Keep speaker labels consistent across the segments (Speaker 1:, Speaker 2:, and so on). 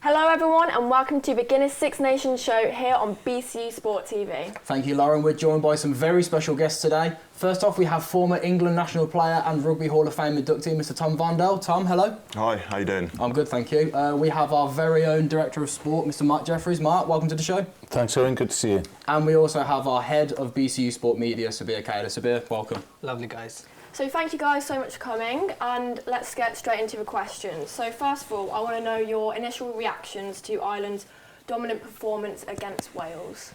Speaker 1: Hello everyone and welcome to the Guinness Six Nations show here on BCU Sport TV.
Speaker 2: Thank you, Lauren. We're joined by some very special guests today. First off, we have former England national player and Rugby Hall of Fame inductee, Mr. Tom Varndell. Tom, hello.
Speaker 3: Hi, how you doing?
Speaker 2: I'm good, thank you. We have our very own Director of Sport, Mr. Mark Jeffries. Mark, welcome to the show.
Speaker 4: Thanks, Owen. Good to see you.
Speaker 2: And we also have our Head of BCU Sport Media, Saabir Cader. Saabir, welcome.
Speaker 5: Lovely, guys.
Speaker 1: So thank you guys so much for coming, and let's get straight into the questions. So first of all, I want to know your initial reactions to Ireland's dominant performance against Wales.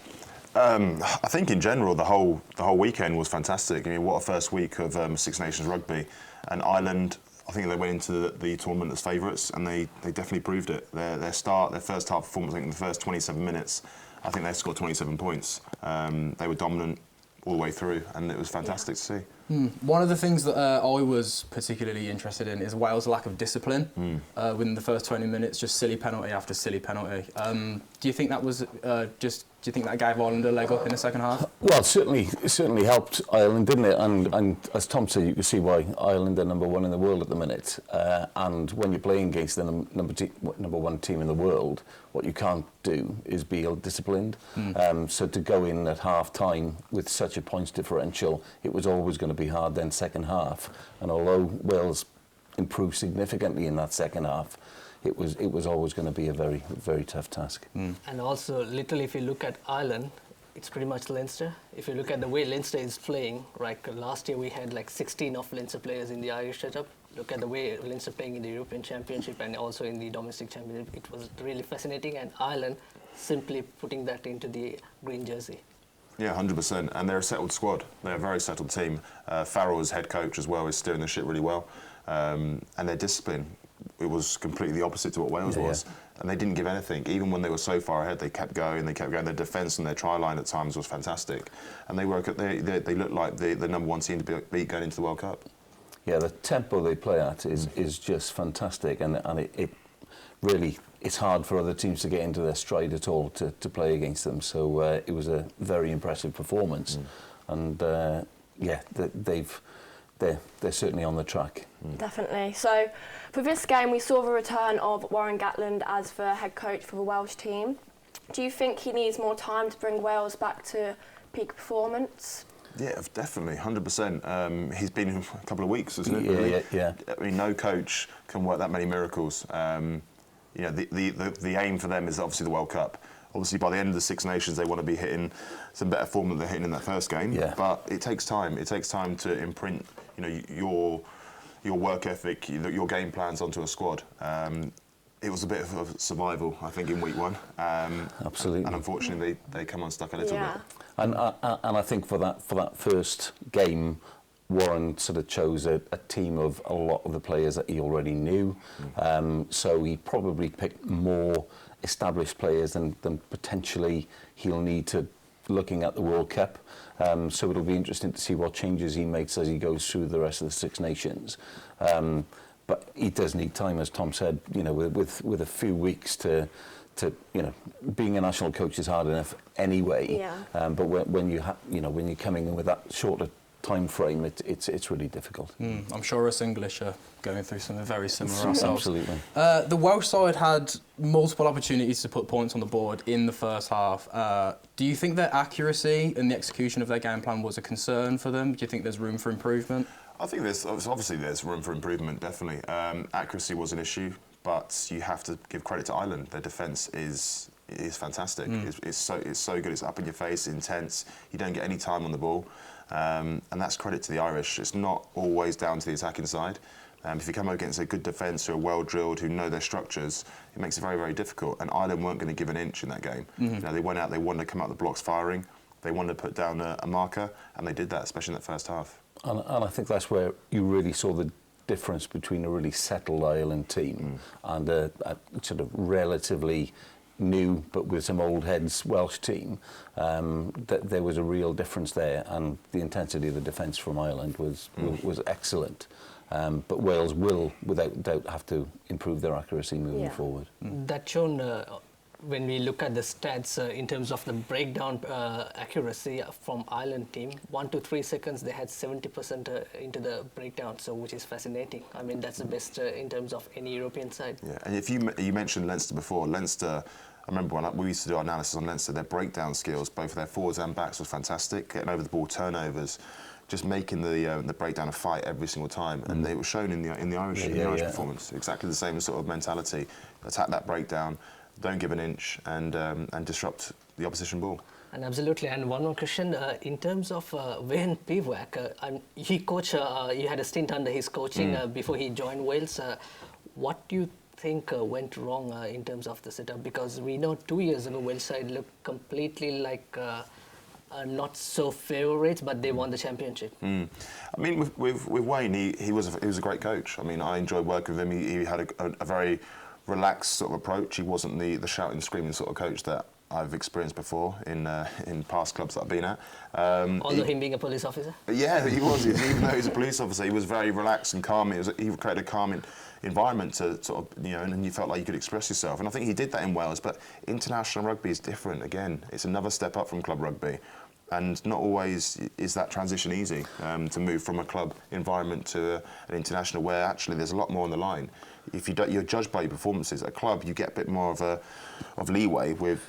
Speaker 3: I think in general the whole weekend was fantastic. I mean, what a first week of Six Nations rugby, and Ireland. I think they went into the tournament as favourites, and they definitely proved it. Their first half performance, I think in the first 27 minutes, I think they scored 27 points. They were dominant all the way through, and it was fantastic to see.
Speaker 2: One of the things that I was particularly interested in is Wales' lack of discipline within the first 20 minutes, just silly penalty after silly penalty. Do you think that was do you think that gave Ireland a leg up in the second half?
Speaker 4: Well, it certainly helped Ireland, didn't it? And as Tom said, you can see why Ireland are number one in the world at the minute. And when you're playing against the number one team in the world, what you can't do is be ill-disciplined. So to go in at half-time with such a points differential, it was always going to be hard then second half. And although Wales improved significantly in that second half, it was always going to be a very, very tough task.
Speaker 5: And also, literally, if you look at Ireland, it's pretty much Leinster. If you look at the way Leinster is playing, right, last year we had like 16 of Leinster players in the Irish setup. Look at the way Leinster playing in the European Championship and also in the domestic championship. It was really fascinating, and Ireland simply putting that into the green jersey.
Speaker 3: Yeah, 100%. And they're a settled squad. They're a very settled team. Farrell, as head coach as well, is steering the ship really well. And their discipline, it was completely the opposite to what Wales was. And they didn't give anything. Even when they were so far ahead, they kept going. Their defence and their try line at times was fantastic. And they looked like the number one team to beat going into the World Cup.
Speaker 4: Yeah, the tempo they play at is just fantastic, and it really, it's hard for other teams to get into their stride at all to play against them. So it was a very impressive performance, and yeah, they're certainly on the track.
Speaker 1: Definitely. So for this game, we saw the return of Warren Gatland as the head coach for the Welsh team. Do you think he needs more time to bring Wales back to peak performance?
Speaker 3: Yeah, definitely, 100%. He's been in a couple of weeks, isn't it?
Speaker 4: Yeah.
Speaker 3: I mean, no coach can work that many miracles. You know, the aim for them is obviously the World Cup. Obviously, by the end of the Six Nations, they want to be hitting some better form than they're hitting in that first game.
Speaker 4: Yeah.
Speaker 3: But it takes time. It takes time to imprint, you know, your work ethic, your game plans onto a squad. It was a bit of survival, I think, in week one.
Speaker 4: Absolutely.
Speaker 3: And unfortunately, they come unstuck a little bit.
Speaker 4: And I think for that first game, Warren sort of chose a team of a lot of the players that he already knew. So he probably picked more established players than potentially he'll need to looking at the World Cup. So it'll be interesting to see what changes he makes as he goes through the rest of the Six Nations. But he does need time, as Tom said, you know, with a few weeks to you know, being a national coach is hard enough anyway.
Speaker 1: Yeah.
Speaker 4: But when when you're coming in with that shorter time frame, it's really difficult.
Speaker 2: I'm sure us English are going through something very similar ourselves.
Speaker 4: Absolutely.
Speaker 2: The Welsh side had multiple opportunities to put points on the board in the first half. Do you think their accuracy and the execution of their game plan was a concern for them? Do you think there's room for improvement?
Speaker 3: I think there's room for improvement, definitely. Accuracy was an issue, but you have to give credit to Ireland. Their defence is fantastic. It's so good. It's up in your face, intense. You don't get any time on the ball, and that's credit to the Irish. It's not always down to the attacking side. If you come up against a good defence who are well drilled, who know their structures, it makes it very, very difficult. And Ireland weren't going to give an inch in that game. You know, they went out. They wanted to come out the blocks firing. They wanted to put down a marker, and they did that, especially in that first half.
Speaker 4: And I think that's where you really saw the difference between a really settled Ireland team and a sort of relatively new but with some old heads Welsh team, that there was a real difference there, and the intensity of the defence from Ireland was excellent. But Wales will, without doubt, have to improve their accuracy moving forward.
Speaker 5: That shown when we look at the stats in terms of the breakdown accuracy from Ireland team, 1 to 3 seconds they had 70% into the breakdown, so which is fascinating. I mean, that's the best in terms of any European side.
Speaker 3: Yeah, and if you mentioned Leinster before, Leinster, I remember when we used to do our analysis on Leinster, their breakdown skills, both for their forwards and backs, was fantastic. Getting over the ball, turnovers, just making the breakdown a fight every single time, and it was shown in the Irish performance. Exactly the same sort of mentality. Attack that breakdown, don't give an inch, and disrupt the opposition ball.
Speaker 5: And absolutely. And one more question in terms of Wayne Pivac. You had a stint under his coaching before he joined Wales. What do you think went wrong in terms of the setup? Because we know 2 years ago Wales side looked completely like not so favourites, but they won the championship.
Speaker 3: I mean, with Wayne, he was a great coach. I mean, I enjoyed working with him. He had a very relaxed sort of approach. He wasn't the shouting, screaming sort of coach that I've experienced before in past clubs that I've been at.
Speaker 5: Although him being a police officer?
Speaker 3: Yeah, he was. Even though he's a police officer, he was very relaxed and calm. He created a calming environment to sort of, and you felt like you could express yourself. And I think he did that in Wales, but international rugby is different. Again, it's another step up from club rugby. And not always is that transition easy to move from a club environment to an international, where actually there's a lot more on the line. If you're judged by your performances at a club, you get a bit more of leeway with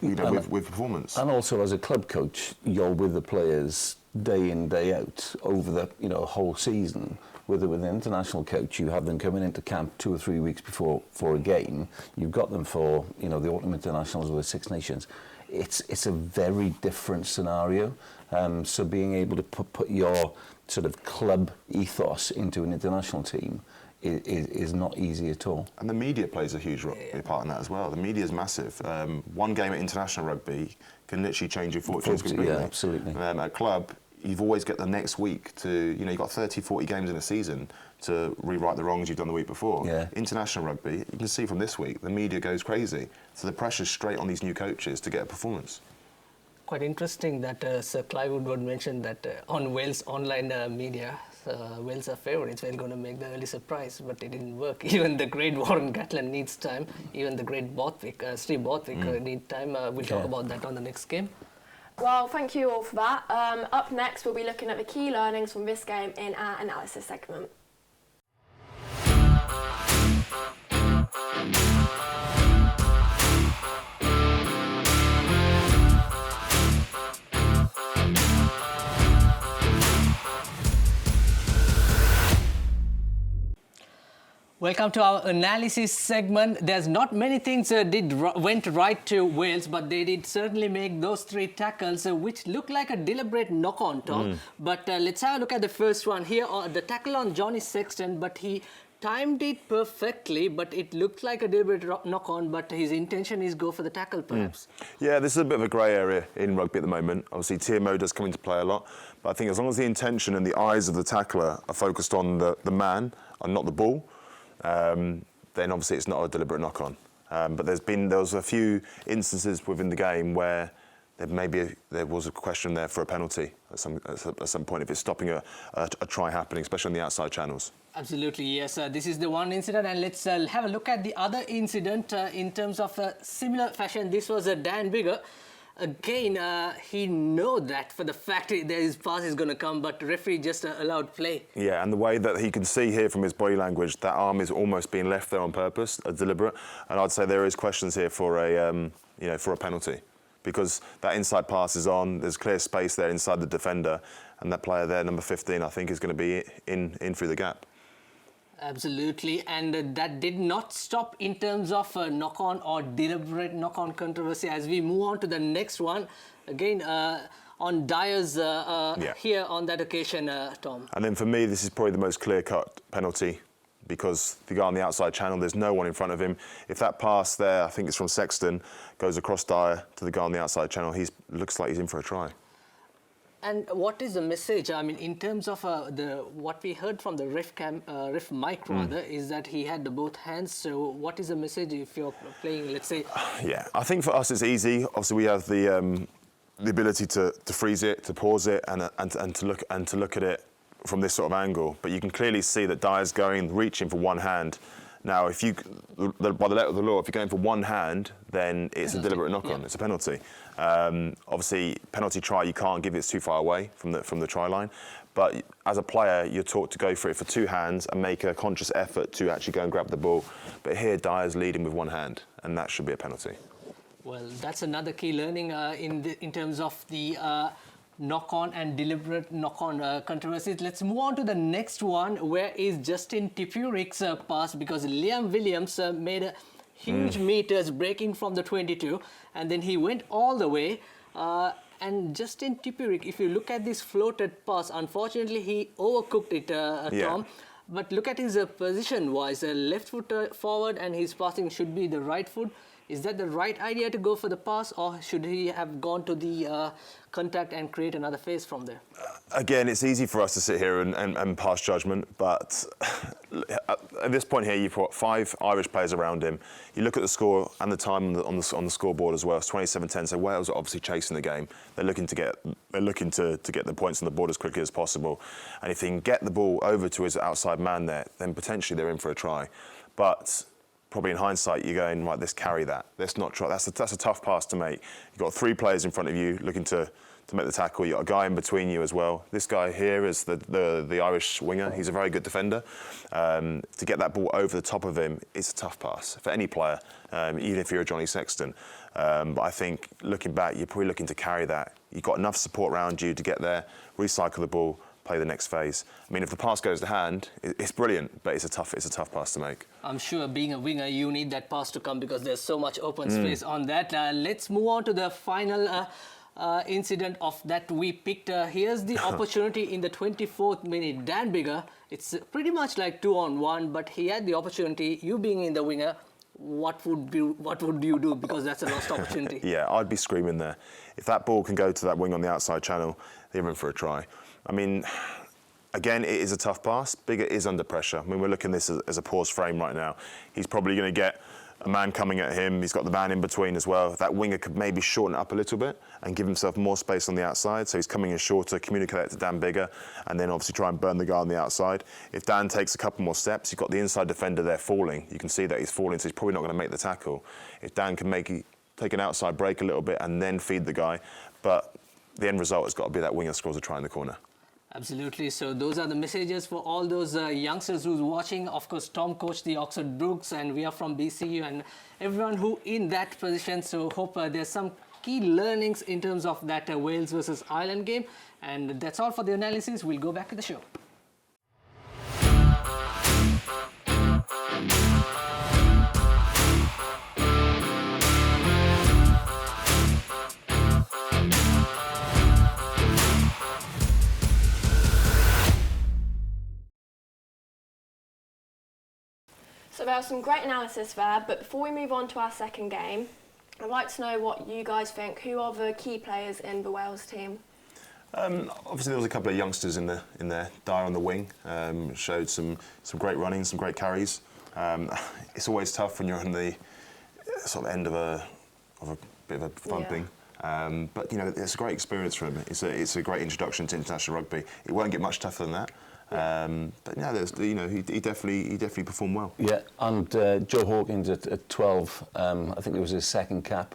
Speaker 3: performance. And
Speaker 4: also, as a club coach, you're with the players day in, day out over the whole season. With an international coach, you have them coming into camp 2 or 3 weeks before for a game. You've got them for the autumn internationals with the Six Nations. It's a very different scenario. So being able to put your sort of club ethos into an international team is not easy at all.
Speaker 3: And the media plays a huge part in that as well. The media is massive. One game at international rugby can literally change your fortunes completely.
Speaker 4: Yeah, absolutely.
Speaker 3: At club, you've always got the next week to, you've got 30, 40 games in a season to rewrite the wrongs you've done the week before.
Speaker 4: Yeah.
Speaker 3: International rugby, you can see from this week, the media goes crazy. So the pressure's straight on these new coaches to get a performance.
Speaker 5: Quite interesting that Sir Clive Woodward mentioned that on Wales online media, Wales are favourites, we're going to make the early surprise, but it didn't work. Even the great Warren Gatland needs time, even the great Steve Borthwick need time. We'll talk about that on the next game.
Speaker 1: Well, thank you all for that. Up next, we'll be looking at the key learnings from this game in our analysis segment.
Speaker 5: Welcome to our analysis segment. There's not many things went right to Wales, but they did certainly make those 3 tackles, which looked like a deliberate knock-on, Tom. But let's have a look at the first one here. The tackle on Johnny Sexton, but he timed it perfectly, but it looked like a deliberate knock-on, but his intention is go for the tackle, perhaps.
Speaker 3: Yeah, this is a bit of a grey area in rugby at the moment. Obviously, TMO does come into play a lot, but I think as long as the intention and the eyes of the tackler are focused on the man and not the ball, then obviously it's not a deliberate knock-on. But there was a few instances within the game where there was a question there for a penalty at some point if it's stopping a try happening, especially on the outside channels.
Speaker 5: Absolutely, yes. This is the one incident, and let's have a look at the other incident in terms of similar fashion. This was Dan Biggar. Again, he know that for the fact that his pass is going to come, but referee just allowed play. Yeah,
Speaker 3: and the way that he can see here from his body language, that arm is almost being left there on purpose, deliberate. And I'd say there is questions here for a penalty, because that inside pass is on. There's clear space there inside the defender, and that player there, number 15, I think is going to be in through the gap.
Speaker 5: Absolutely, and that did not stop in terms of knock-on or deliberate knock-on controversy. As we move on to the next one, again on Dyer's here on that occasion, Tom.
Speaker 3: And then for me, this is probably the most clear-cut penalty, because the guy on the outside channel, there's no one in front of him. If that pass there, I think it's from Sexton, goes across Dyer to the guy on the outside channel, looks like he's in for a try.
Speaker 5: And what is the message? I mean, in terms of what we heard from the ref Mike rather, is that he had both hands. So what is the message if you're playing, let's say?
Speaker 3: Yeah, I think for us it's easy. Obviously, we have the ability to freeze it, to pause it, and to look at it from this sort of angle. But you can clearly see that Dyer's reaching for one hand. Now, if you, by the letter of the law, if you're going for one hand, then it's a deliberate knock-on. It's a penalty. Obviously, penalty try, you can't give it too far away from the try line. But as a player, you're taught to go for it for two hands and make a conscious effort to actually go and grab the ball. But here, Dyer's leading with one hand, and that should be a penalty.
Speaker 5: Well, that's another key learning in terms of the knock-on and deliberate knock-on controversies. Let's move on to the next one, where is Justin Tipuric's pass, because Liam Williams made a huge meters breaking from the 22, and then he went all the way. And Justin Tipuric, if you look at this floated pass, unfortunately he overcooked it, Tom. But look at his position-wise, left foot forward, and his passing should be the right foot. Is that the right idea to go for the pass, or should he have gone to the contact and create another phase from there?
Speaker 3: Again, it's easy for us to sit here and pass judgment, but at this point here, you've got 5 Irish players around him. You look at the score and the time on the scoreboard as well. It's 27-10. So Wales are obviously chasing the game. They're looking to get the points on the board as quickly as possible. And if he can get the ball over to his outside man there, then potentially they're in for a try. But probably in hindsight, you're going, right, let's carry that. Let's not try. That's a tough pass to make. You've got 3 players in front of you looking to make the tackle. You've got a guy in between you as well. This guy here is the Irish winger. He's a very good defender. To get that ball over the top of him, it's a tough pass for any player, even if you're a Johnny Sexton. But I think, looking back, you're probably looking to carry that. You've got enough support around you to get there, recycle the ball, play the next phase. I mean, if the pass goes to hand, it's brilliant, but it's a tough pass to make.
Speaker 5: I'm sure being a winger, you need that pass to come because there's so much open space on that. Let's move on to the final incident of that we picked. Here's the opportunity in the 24th minute. Dan Biggar, it's pretty much like 2-on-1, but he had the opportunity. You being in the winger, what would you do? Because that's a lost opportunity.
Speaker 3: Yeah, I'd be screaming there. If that ball can go to that wing on the outside channel, they're in for a try. I mean, again, it is a tough pass. Biggar is under pressure. I mean, we're looking at this as a pause frame right now. He's probably going to get a man coming at him. He's got the man in between as well. That winger could maybe shorten it up a little bit and give himself more space on the outside. So he's coming in shorter, communicate it to Dan Biggar, and then obviously try and burn the guy on the outside. If Dan takes a couple more steps, you've got the inside defender there falling. You can see that he's falling, so he's probably not going to make the tackle. If Dan can take an outside break a little bit and then feed the guy, but the end result has got to be that winger scores a try in the corner.
Speaker 5: Absolutely. So those are the messages for all those youngsters who's watching. Of course, Tom coached the Oxford Brooks, and we are from BCU, and everyone who in that position. So hope there's some key learnings in terms of that Wales versus Ireland game. And that's all for the analysis. We'll go back to the show.
Speaker 1: So there was some great analysis there, but before we move on to our second game, I'd like to know what you guys think. Who are the key players in the Wales team?
Speaker 3: Obviously, there was a couple of youngsters in there. Dyer on the wing showed some great running, some great carries. It's always tough when you're on the sort of end of a bit of a thumping. Yeah. But you know, it's a great experience for him. It's a great introduction to international rugby. It won't get much tougher than that. But yeah, he definitely performed well.
Speaker 4: Yeah, and Joe Hawkins at 12, I think it was his second cap,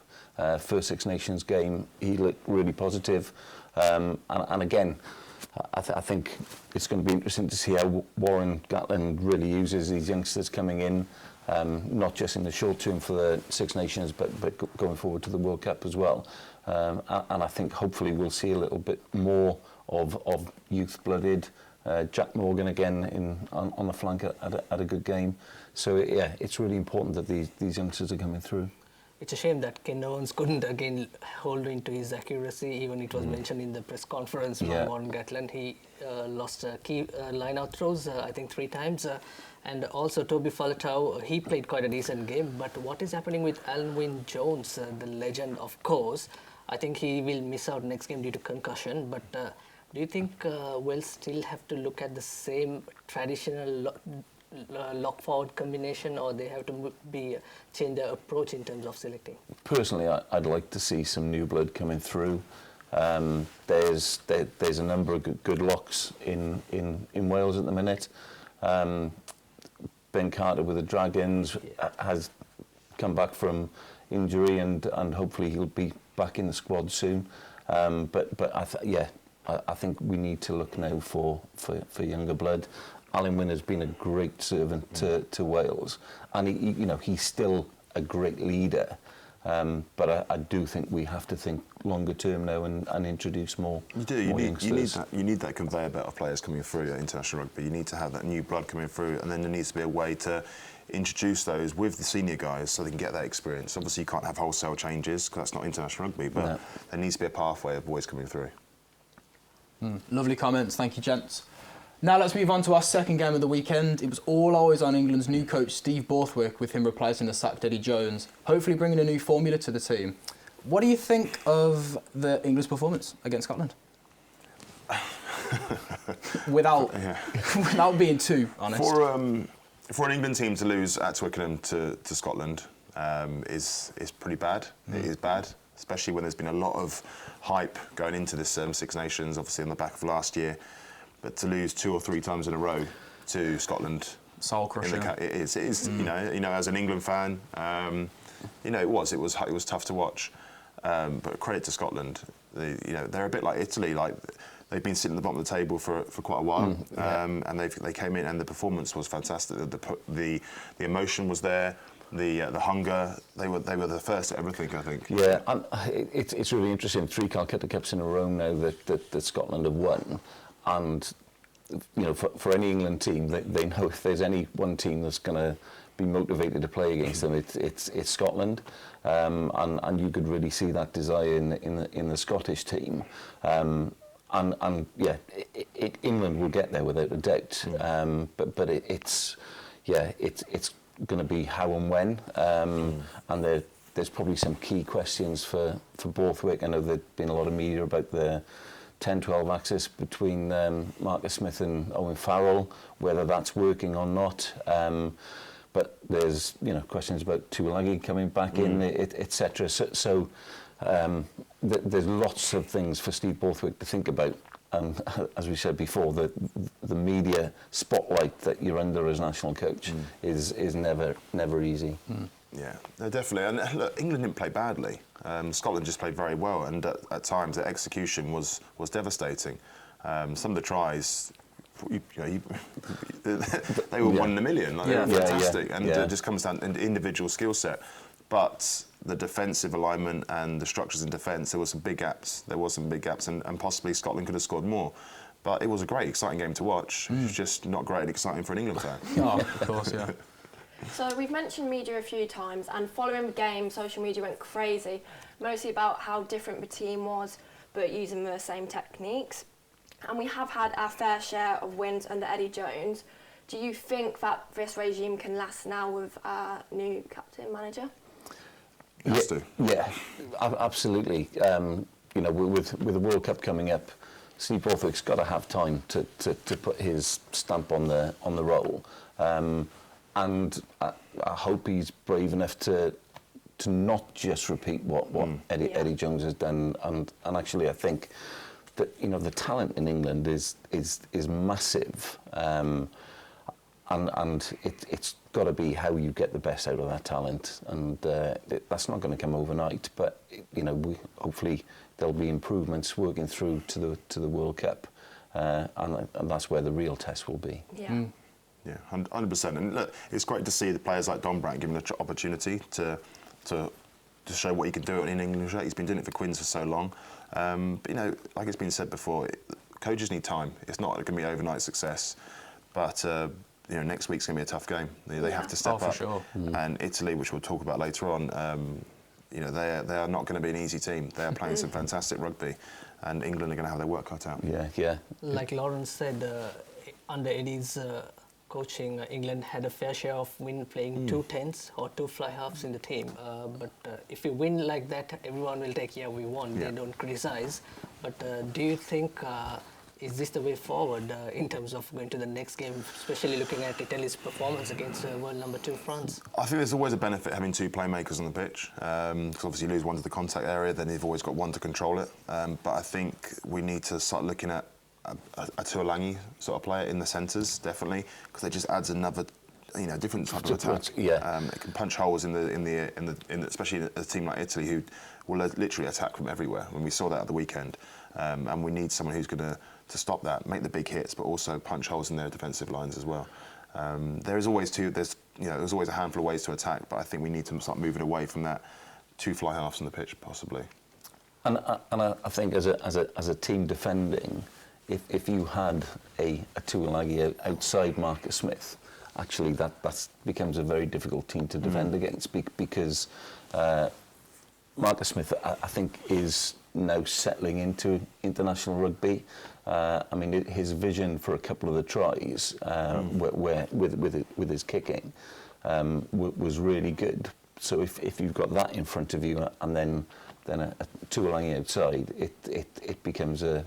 Speaker 4: first Six Nations game. He looked really positive, and again, I think it's going to be interesting to see how Warren Gatland really uses these youngsters coming in, not just in the short term for the Six Nations, but going forward to the World Cup as well. And I think hopefully we'll see a little bit more of youth-blooded. Jack Morgan again on the flank at a good game. So yeah, it's really important that these youngsters are coming through.
Speaker 5: it's a shame that Ken Owens couldn't again hold into his accuracy. Even it was mentioned in the press conference from Warren Gatland. He lost key line-out throws, I think 3 times. And also Toby Faletau, he played quite a decent game. But what is happening with Alan Wynne-Jones, the legend, of course? I think he will miss out next game due to concussion. But do you think we'll still have to look at the same traditional lock-forward combination, or they have to change their approach in terms of selecting?
Speaker 4: Personally, I'd like to see some new blood coming through. There's a number of good locks in Wales at the minute. Ben Carter with the Dragons has come back from injury, and hopefully he'll be back in the squad soon. But I think we need to look now for younger blood. Alan Wynne has been a great servant to Wales, and he's still a great leader. But I do think we have to think longer term now and introduce more. You do.
Speaker 3: You need that conveyor belt of players coming through at international rugby. You need to have that new blood coming through, and then there needs to be a way to introduce those with the senior guys so they can get that experience. Obviously, you can't have wholesale changes because that's not international rugby, but there needs to be a pathway of boys coming through.
Speaker 2: Lovely comments. Thank you, gents. Now let's move on to our second game of the weekend. It was all eyes on England's new coach, Steve Borthwick, with him replacing the sacked Eddie Jones, hopefully bringing a new formula to the team. What do you think of the English performance against Scotland? without being too honest.
Speaker 3: For an England team to lose at Twickenham to Scotland is pretty bad. It is bad, especially when there's been a lot of hype going into this Six Nations, obviously on the back of last year. But to lose 2 or 3 times in a row to Scotland,
Speaker 2: soul crushing.
Speaker 3: It is. You know, as an England fan, it was tough to watch. But credit to Scotland, they're a bit like Italy. Like they've been sitting at the bottom of the table for quite a while, and they came in and the performance was fantastic. The emotion was there. The hunger, they were the first at everything, I think.
Speaker 4: Yeah, and it's really interesting. 3 Calcutta Cups in a row now that Scotland have won. And for any England team, they know if there's any one team that's going to be motivated to play against them, it's Scotland, and you could really see that desire in the Scottish team, and England will get there without a doubt, but it's going to be how and when, and there's probably some key questions for Borthwick. I know there's been a lot of media about the 10-12 axis between Marcus Smith and Owen Farrell, whether that's working or not. But there's questions about Tuilagi coming back in, etc. So there's lots of things for Steve Borthwick to think about. And as we said before, the media spotlight that you're under as national coach is never easy.
Speaker 3: Yeah, no, definitely. And look, England didn't play badly. Scotland just played very well, and at times their execution was devastating. Some of the tries, they were 1 in a million. They were fantastic, and it just comes down to individual skill set. But the defensive alignment and the structures in defence, there were some big gaps. And possibly Scotland could have scored more. But it was a great, exciting game to watch. It was just not great and exciting for an England fan.
Speaker 2: Oh, of course, yeah.
Speaker 1: So we've mentioned media a few times, and following the game, social media went crazy, mostly about how different the team was, but using the same techniques. And we have had our fair share of wins under Eddie Jones. Do you think that this regime can last now with our new captain manager?
Speaker 3: It has to.
Speaker 4: Yeah, absolutely. With the World Cup coming up, Steve Borthwick's got to have time to put his stamp on the role. And I hope he's brave enough to not just repeat what Eddie Jones has done. And actually, I think that the talent in England is massive, and it's got to be how you get the best out of that talent. And that's not going to come overnight. But hopefully there'll be improvements working through to the World Cup, and that's where the real test will be.
Speaker 1: Yeah.
Speaker 3: Yeah, 100%. And look, it's great to see the players like Don Brandt given an opportunity to show what he can do in English. He's been doing it for Quins for so long. But, like it's been said before, coaches need time. It's not going to be overnight success. But, next week's going to be a tough game. They have to step up.
Speaker 2: For sure.
Speaker 3: And Italy, which we'll talk about later on, you know, they are not going to be an easy team. They are playing some fantastic rugby, and England are going to have their work cut out.
Speaker 4: Yeah.
Speaker 5: Like Lawrence said, under Eddie's coaching, England had a fair share of win playing 2 10s or 2 fly halves in the team. But if you win like that, everyone will take, we won.
Speaker 3: Yeah.
Speaker 5: They don't criticize. But do you think, is this the way forward in terms of going to the next game, especially looking at Italy's performance against world number 2 France?
Speaker 3: I think there's always a benefit having 2 playmakers on the pitch, because obviously you lose one to the contact area, then you've always got one to control it. But I think we need to start looking at a Tuolangi sort of player in the centres, definitely, because it just adds another, different type of attack.
Speaker 4: Yeah.
Speaker 3: It can punch holes in the especially a team like Italy who will literally attack from everywhere. When we saw that at the weekend, and we need someone who's going to stop that, make the big hits, but also punch holes in their defensive lines as well. There's always a handful of ways to attack, but I think we need to start moving away from that 2 fly halves on the pitch, possibly.
Speaker 4: And I think as a team defending, if you had a Tuolangi outside Marcus Smith, actually that becomes a very difficult team to defend against, because Marcus Smith, I think, is now settling into international rugby. I mean, his vision for a couple of the tries, where with his kicking, was really good. So if you've got that in front of you, and then a Tuolangi outside, it becomes a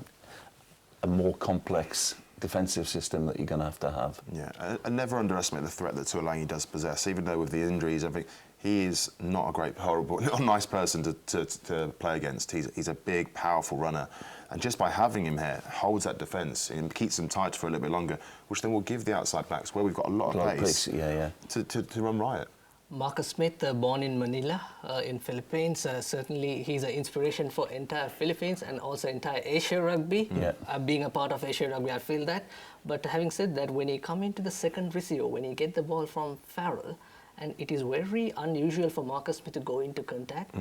Speaker 4: more complex defensive system that you're going to have.
Speaker 3: Yeah, and never underestimate the threat that Tuolangi does possess. Even though with the injuries, I think he is not not a nice person to play against. He's a big, powerful runner, and just by having him here, holds that defence and keeps them tight for a little bit longer, which then will give the outside backs, where we've got a lot of pace, to run riot.
Speaker 5: Marcus Smith, born in Manila, in Philippines, certainly he's an inspiration for entire Philippines and also entire Asia Rugby.
Speaker 4: Yeah.
Speaker 5: Being a part of Asia Rugby, I feel that. But having said that, when he come into the second receiver, when he get the ball from Farrell, and it is very unusual for Marcus Smith to go into contact.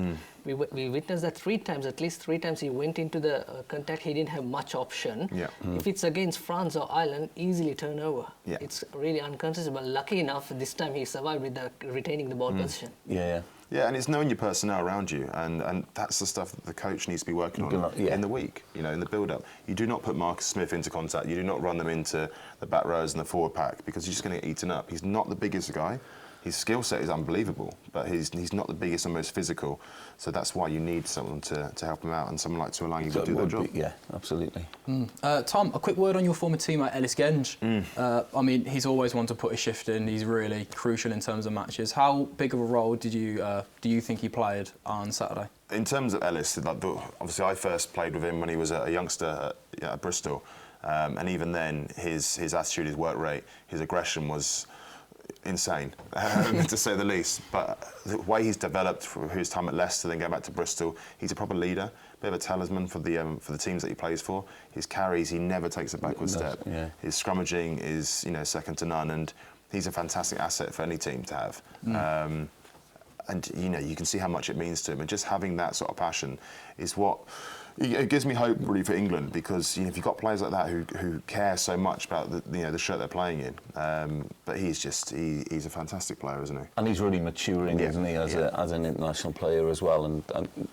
Speaker 5: We witnessed that 3 times, at least 3 times he went into the contact. He didn't have much option.
Speaker 3: Yeah.
Speaker 5: If it's against France or Ireland, easily turnover.
Speaker 3: Yeah.
Speaker 5: It's really uncontestable. Lucky enough, this time he survived with retaining the ball position.
Speaker 4: Yeah.
Speaker 3: Yeah, and it's knowing your personnel around you, and that's the stuff that the coach needs to be working on in the week, in the build-up. You do not put Marcus Smith into contact. You do not run them into the back rows and the forward pack, because you're just going to get eaten up. He's not the biggest guy. His skill set is unbelievable, but he's not the biggest and most physical. So that's why you need someone to help him out, and someone like Tuolangi would do that job.
Speaker 4: Yeah, absolutely.
Speaker 2: Tom, a quick word on your former teammate Ellis Genge. I mean, he's always one to put a shift in. He's really crucial in terms of matches. How big of a role do you think he played on Saturday?
Speaker 3: In terms of Ellis, obviously I first played with him when he was a youngster at Bristol, and even then his attitude, his work rate, his aggression was insane, to say the least. But the way he's developed through his time at Leicester, then going back to Bristol, he's a proper leader, bit of a talisman for the teams that he plays for. His carries, he never takes a backward step.
Speaker 4: Yeah.
Speaker 3: His scrummaging is second to none, and he's a fantastic asset for any team to have. And you can see how much it means to him, and just having that sort of passion is what it gives me hope really for England, because if you've got players like that who care so much about the shirt they're playing in, but he's a fantastic player, isn't he?
Speaker 4: And he's really maturing, isn't he, as an international player as well. And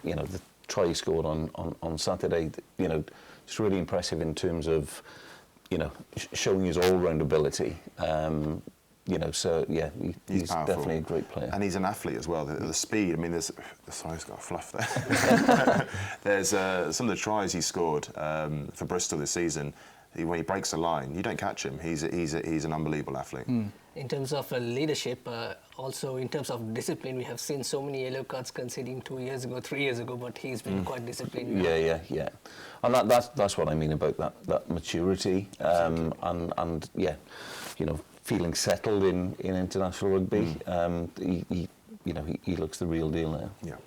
Speaker 4: the try he scored on Saturday, it's really impressive in terms of showing his all-round ability. So yeah, he's definitely a great player.
Speaker 3: And he's an athlete as well. The speed, I mean, sorry, he's got a fluff there. There's some of the tries he scored for Bristol this season. When he breaks the line, you don't catch him. He's an unbelievable athlete.
Speaker 5: In terms of leadership, also in terms of discipline, we have seen so many yellow cards conceding 2 years ago, 3 years ago, but he's been quite disciplined.
Speaker 4: Yeah. And that's what I mean about that maturity, and feeling settled in international rugby. He looks the real deal now.
Speaker 3: Yeah.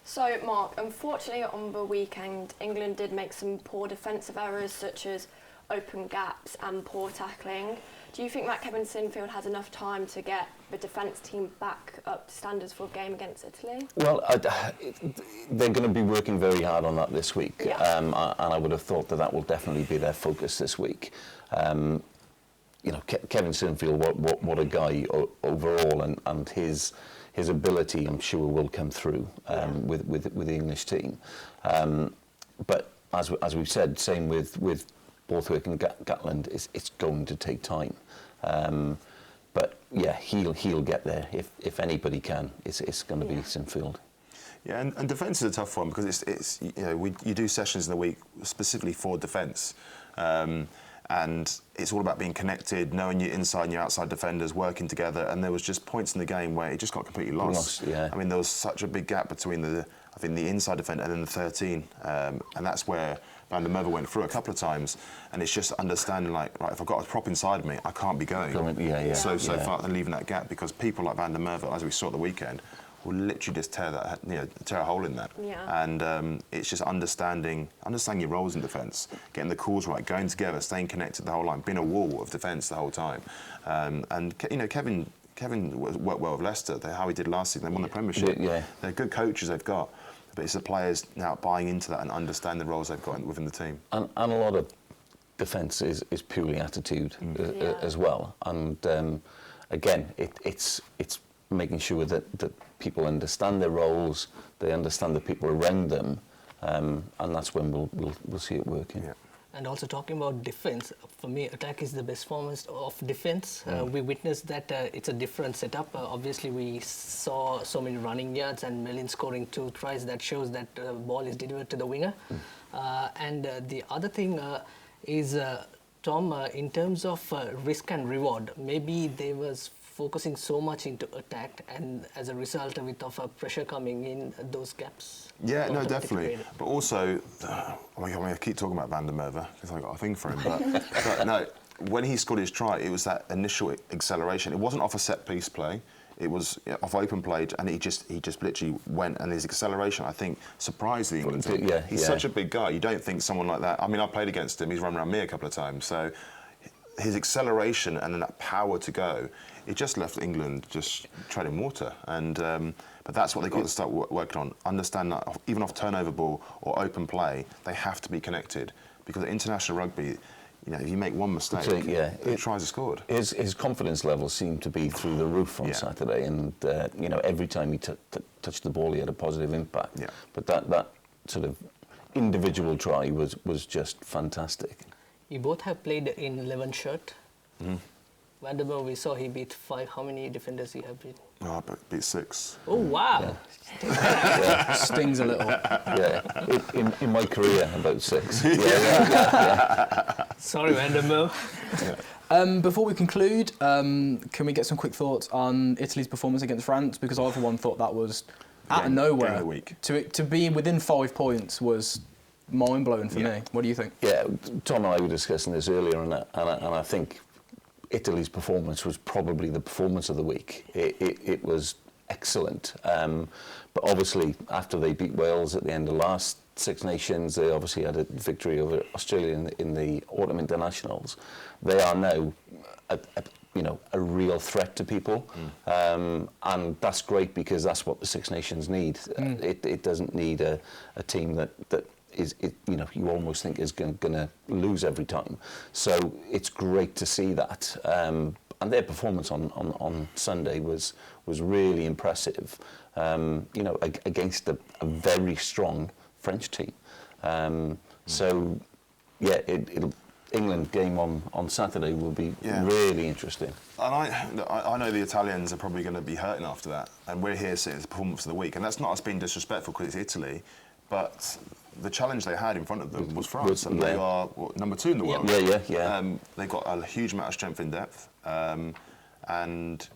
Speaker 1: So, Mark, unfortunately on the weekend, England did make some poor defensive errors, such as open gaps and poor tackling. Do you think that Kevin Sinfield has enough time to get the defence team back up to standards for a game against Italy?
Speaker 4: Well, they're going to be working very hard on that this week, and I would have thought that will definitely be their focus this week. Kevin Sinfield, what a guy overall, and his his ability, I'm sure, will come through with the English team. But as we've said, same with Borthwick and Gatland, it's going to take time. But yeah, he'll get there if anybody can. It's going to be Sinfield.
Speaker 3: Yeah, and defence is a tough one because it's you do sessions in the week specifically for defence, and it's all about being connected, knowing your inside and your outside defenders working together. And there was just points in the game where it just got completely lost.
Speaker 4: Yeah.
Speaker 3: I mean, there was such a big gap between the inside defender and then the 13, and that's where Van der Merwe went through a couple of times. And it's just understanding, like, right, if I've got a prop inside of me, I can't be going so far and leaving that gap, because people like Van der Merwe, as we saw at the weekend, will literally just tear a hole in that.
Speaker 1: Yeah.
Speaker 3: And it's just understanding your roles in defence, getting the calls right, going together, staying connected the whole line, being a wall of defence the whole time. And Kevin worked well with Leicester. How he did last season, they won the Premiership.
Speaker 4: Yeah.
Speaker 3: They're good coaches they've got, but it's the players now buying into that and understand the roles they've got within the team.
Speaker 4: And a lot of defence is purely attitude as well. And again, it's making sure that people understand their roles, they understand the people around them, and that's when we'll see it working.
Speaker 3: Yeah.
Speaker 5: And also talking about defence, for me, attack is the best form of defence. We witnessed that it's a different setup. Obviously, we saw so many running yards and Melin scoring 2 tries. That shows that the ball is delivered to the winger. And the other thing is, Tom, in terms of risk and reward, maybe they was focusing so much into attack, and as a result of pressure coming in, those gaps.
Speaker 3: Yeah, no, definitely. But also, I keep talking about Van der Merwe because I got a thing for him. But no, when he scored his try, it was that initial acceleration. It wasn't off a set piece play. It was off open play, and he just literally went, and his acceleration, I think, surprised the England team. He's such a big guy. You don't think someone like that. I mean, I played against him. He's run around me a couple of times. So his acceleration and then that power to go, it just left England just treading water. And but that's what they've got to start working on. Understand that even off turnover ball or open play, they have to be connected, because at international rugby, if you make one mistake, it tries to score.
Speaker 4: His confidence levels seemed to be through the roof on Saturday, and every time he touched the ball, he had a positive impact.
Speaker 3: Yeah.
Speaker 4: But that sort of individual try was just fantastic.
Speaker 5: You both have played in 11 shirt. Van der Merwe, we saw he beat 5. How many defenders he have beat?
Speaker 3: Oh, I beat 6.
Speaker 5: Oh, wow.
Speaker 2: Stings a little.
Speaker 4: Yeah, in my career, about 6.
Speaker 5: Sorry, Van der Merwe.
Speaker 2: Before we conclude, can we get some quick thoughts on Italy's performance against France? Because I, for one, thought that was out of nowhere.
Speaker 3: Game of the week.
Speaker 2: To be within 5 points was mind-blowing for me. What do you think?
Speaker 4: Yeah, Tom and I were discussing this earlier, and I think Italy's performance was probably the performance of the week. It was excellent. But obviously, after they beat Wales at the end of last Six Nations, they obviously had a victory over Australia in the Autumn Internationals. They are now a real threat to people, and that's great, because that's what the Six Nations need. It doesn't need a team that you almost think is going to lose every time. So it's great to see that. And their performance on Sunday was really impressive, against a very strong French team. So, yeah, England game on Saturday will be really interesting.
Speaker 3: And I know the Italians are probably going to be hurting after that, and we're here saying it's the performance of the week, and that's not us being disrespectful because it's Italy, but the challenge they had in front of them was France, and they are number 2 in the world.
Speaker 4: Yeah.
Speaker 3: They've got a huge amount of strength in depth, and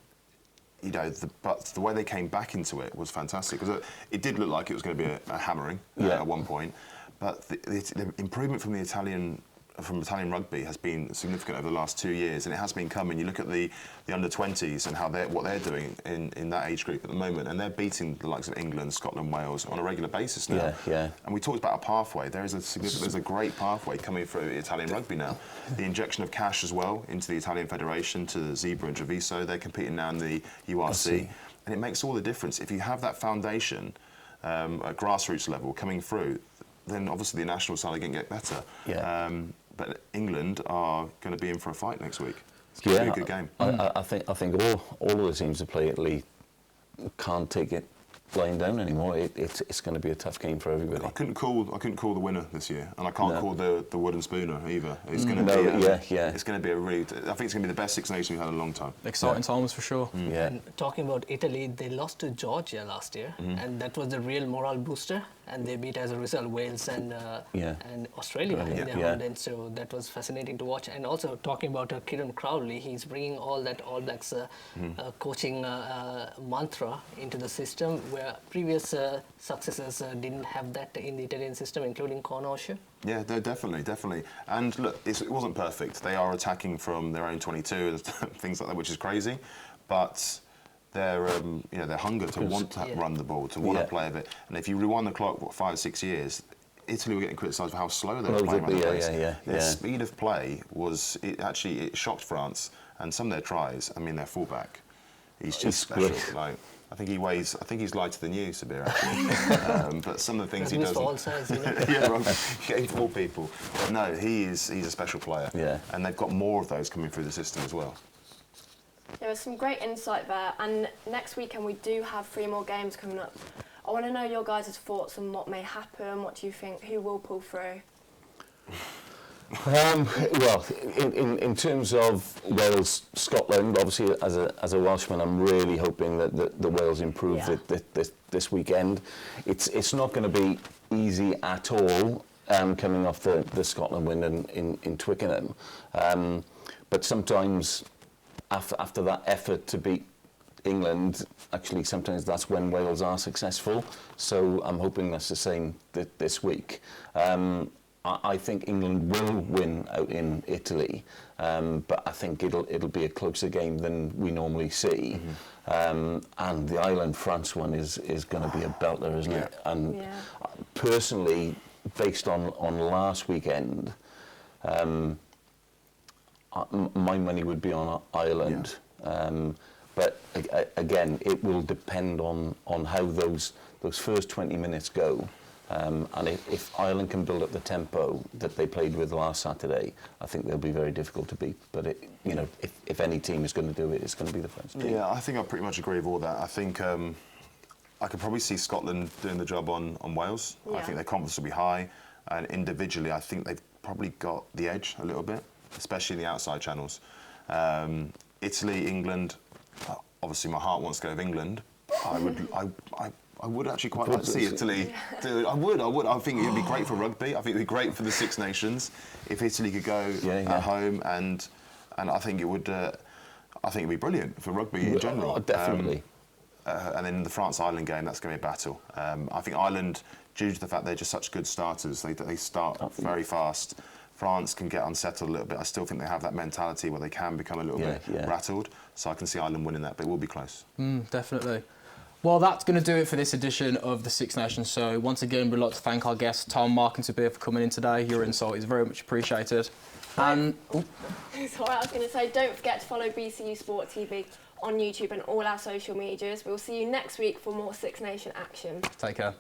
Speaker 3: but the way they came back into it was fantastic, because it did look like it was going to be a hammering at one point, but the improvement from Italian rugby has been significant over the last 2 years, and it has been coming. You look at the under-20s and what they're doing in that age group at the moment, and they're beating the likes of England, Scotland, Wales on a regular basis now. And we talked about a pathway. There's a great pathway coming through Italian rugby now. The injection of cash as well into the Italian Federation, to Zebra and Treviso. They're competing now in the URC, and it makes all the difference. If you have that foundation at grassroots level coming through, then obviously the national side are going to get better. But England are going to be in for a fight next week. It's going to be a good game.
Speaker 4: I think all of the teams that play Italy can't take it lying down anymore. It's going to be a tough game for everybody.
Speaker 3: I couldn't call the winner this year, and I can't call the wooden spooner either. It's going to
Speaker 4: No,
Speaker 3: be
Speaker 4: yeah.
Speaker 3: It's going to be a really. I think it's going to be the best Six Nations we've had in a long time.
Speaker 2: Exciting times for sure.
Speaker 4: Yeah.
Speaker 5: And talking about Italy, they lost to Georgia last year, and that was the real morale booster. And they beat, as a result, Wales and Australia in their home end. So that was fascinating to watch. And also talking about Kieran Crowley, he's bringing all that All Blacks coaching mantra into the system, where previous successors didn't have that in the Italian system, including Conor O'Shea.
Speaker 3: Yeah, no, definitely. And look, it wasn't perfect. They are attacking from their own 22 and things like that, which is crazy. But their hunger to want to run the ball, to want to play a bit. And if you rewind the clock, 5 or 6 years, Italy were getting criticised for how slow they were playing around the place. Their speed of play it shocked France, and some of their tries. I mean, their fullback, he's just special. Like, I think he's lighter than you, Saabir, actually. But some of the things he does.
Speaker 5: For all sides, you know?
Speaker 3: Yeah, wrong. For all people. But no, he's a special player.
Speaker 4: Yeah.
Speaker 3: And they've got more of those coming through the system as well.
Speaker 1: There was some great insight there, and next weekend we do have 3 more games coming up. I want to know your guys' thoughts on what may happen. What do you think? Who will pull through?
Speaker 4: Well, in terms of Wales, Scotland, obviously as a Welshman, I'm really hoping that the Wales improve this weekend. It's not going to be easy at all coming off the Scotland win in Twickenham, but sometimes after that effort to beat England, actually sometimes that's when Wales are successful. So I'm hoping that's the same this week. I think England will win out in Italy, but I think it'll be a closer game than we normally see. And the Ireland-France one is going to be a belter, isn't it? And personally, based on last weekend, my money would be on Ireland. But again, it will depend on how those first 20 minutes go. And if Ireland can build up the tempo that they played with last Saturday, I think they'll be very difficult to beat. But if any team is going to do it, it's going to be the French team.
Speaker 3: Yeah, I think I pretty much agree with all that. I think I could probably see Scotland doing the job on Wales.
Speaker 1: Yeah.
Speaker 3: I think their confidence will be high, and individually, I think they've probably got the edge a little bit, especially in the outside channels. Italy, England. Obviously, my heart wants to go with England. I would actually quite like to see Italy do it. I would. I think it would be great for rugby. I think it would be great for the Six Nations if Italy could go at home, and I think it would. I think it'd be brilliant for rugby in general.
Speaker 4: Definitely.
Speaker 3: And then the France-Ireland game, that's going to be a battle. I think Ireland, due to the fact they're just such good starters, they start very fast. France can get unsettled a little bit. I still think they have that mentality where they can become a little bit rattled. So I can see Ireland winning that, but it will be close.
Speaker 2: Definitely. Well, that's going to do it for this edition of the Six Nations Show. Once again, we'd like to thank our guests, Tom, Mark and Saabir, for coming in today. Your insight is very much appreciated. And
Speaker 1: Sorry, I was going to say, don't forget to follow BCU Sport TV on YouTube and all our social medias. We'll see you next week for more Six Nation action.
Speaker 2: take care.